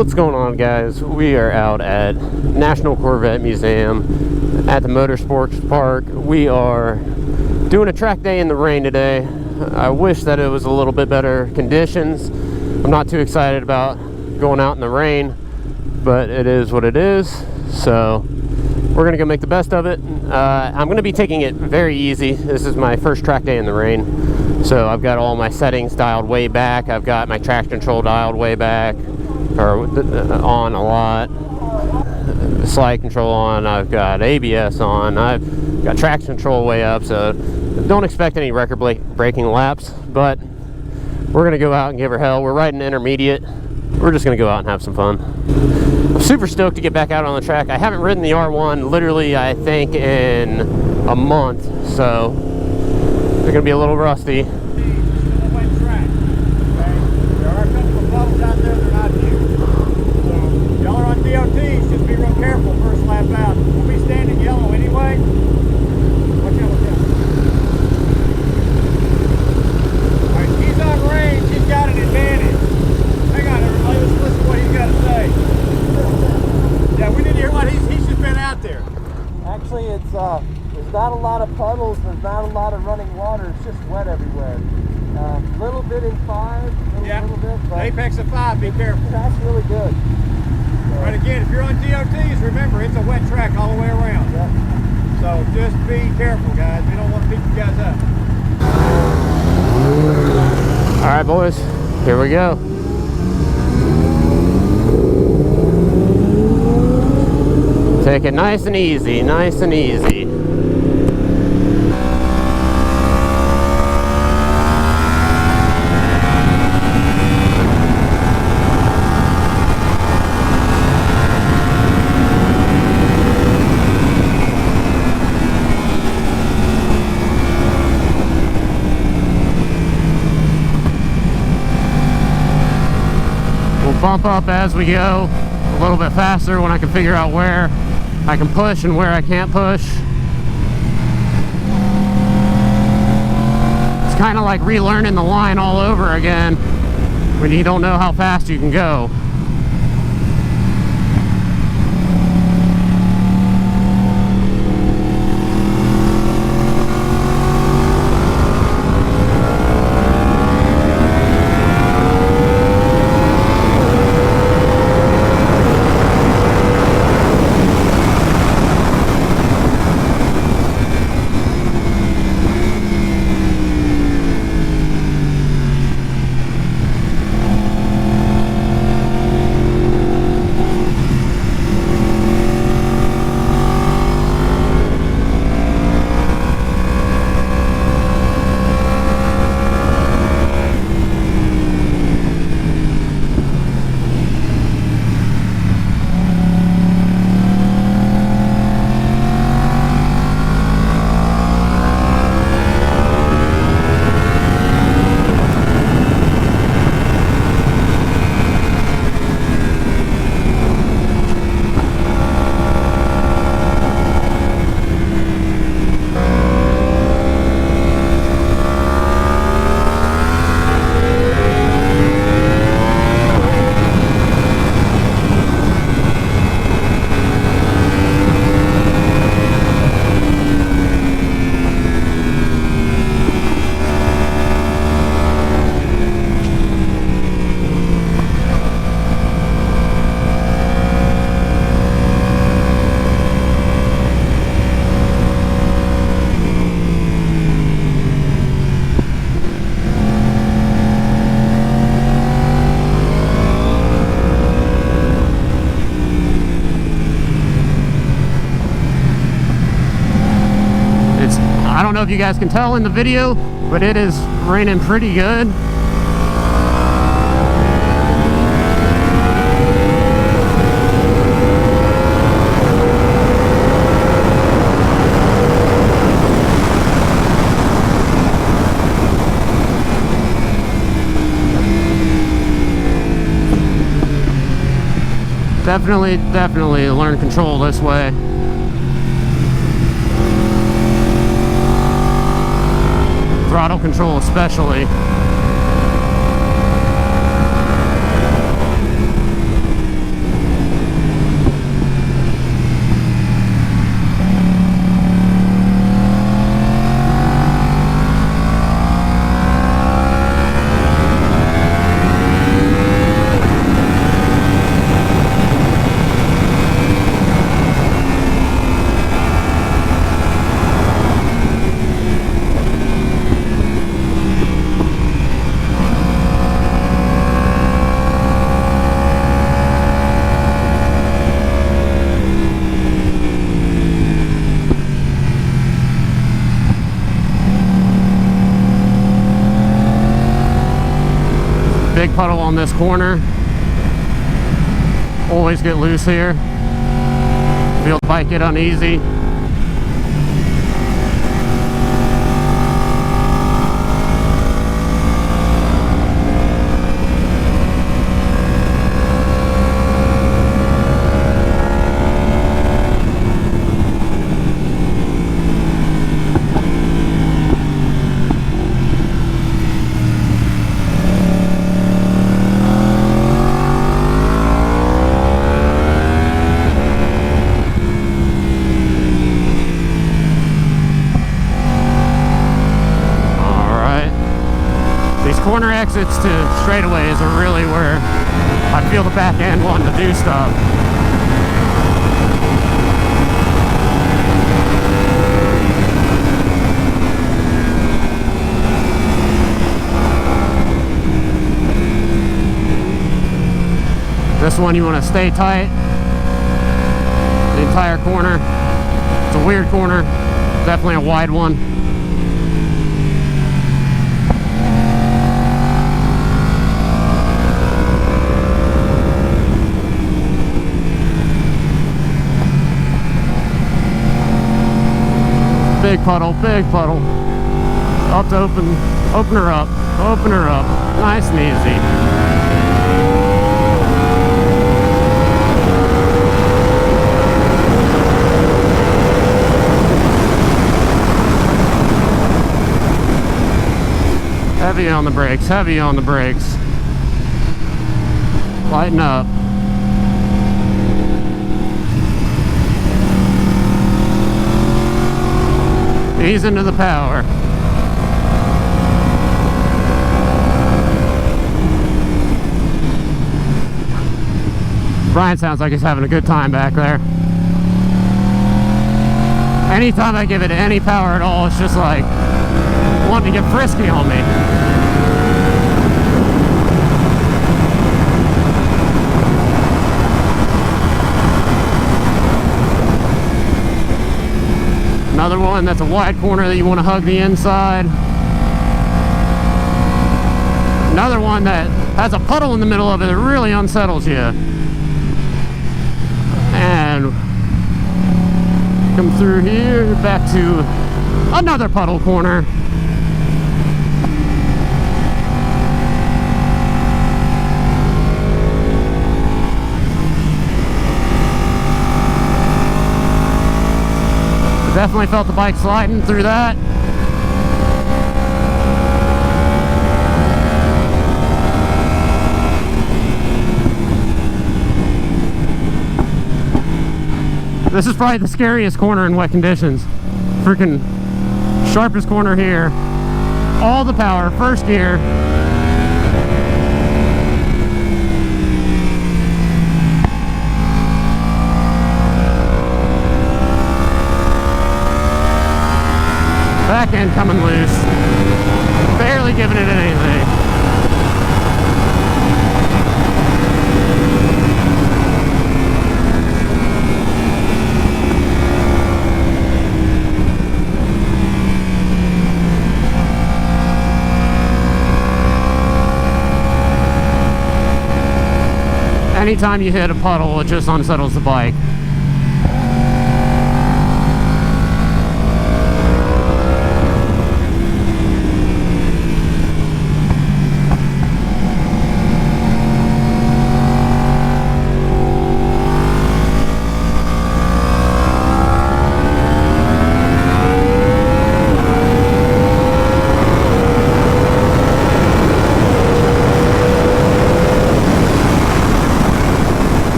What's going on, guys? We are out at National Corvette Museum at the Motorsports Park. We are doing a track day in the rain today. I wish that it was a little bit better conditions. I'm not too excited about going out in the rain, but it is what it is. So we're gonna go make the best of it. I'm gonna be taking it very easy. This is my first track day in the rain. So I've got all my settings dialed way back. I've got my traction control dialed way back, or on a lot. Slide control on. I've got ABS on. I've got traction control way up. So don't expect any record breaking laps, but we're gonna go out and give her hell. We're riding intermediate. We're just gonna go out and have some fun. I'm super stoked to get back out on the track. I haven't ridden the R1 literally, I think, in a month, so they're gonna be a little rusty. DOTs, just be real careful first lap out. We'll be standing yellow anyway. Watch out, watch out. Alright, he's on range, he's got an advantage. Hang on, everybody, let's listen to what he's got to say. Yeah, we need to hear what he's just been out there. Actually, it's there's not a lot of puddles, there's not a lot of running water, it's just wet everywhere. Little bit in 5, little bit, but Apex of 5, be careful. That's really good. Right, again, if you're on DOTs, remember it's a wet track all the way around. Yep. So just be careful, guys. We don't want to pick you guys up. All right, boys, here we go. Take it nice and easy, nice and easy. Bump up as we go a little bit faster when I can figure out where I can push and where I can't push. It's kind of like relearning the line all over again when you don't know how fast you can go. I don't know if you guys can tell in the video, but it is raining pretty good. Definitely learn control this way. Throttle control especially. on this corner. Always get loose here. Feel the bike get uneasy. Corner exits to straightaways are really where I feel the back end wanting to do stuff. This one you want to stay tight the entire corner. It's a weird corner, definitely a wide one. Big puddle, big puddle. Up to open her up, nice and easy. Heavy on the brakes, heavy on the brakes. Lighten up. Ease into the power. Brian sounds like he's having a good time back there. Anytime I give it any power at all, it's just like wanting to get frisky on me. Another one that's a wide corner that you want to hug the inside. Another one that has a puddle in the middle of it that really unsettles you. And come through here, back to another puddle corner. Definitely felt the bike sliding through that. This is probably the scariest corner in wet conditions. Freaking sharpest corner here. All the power, first gear. Back end coming loose. Barely giving it anything. Anytime you hit a puddle, it just unsettles the bike.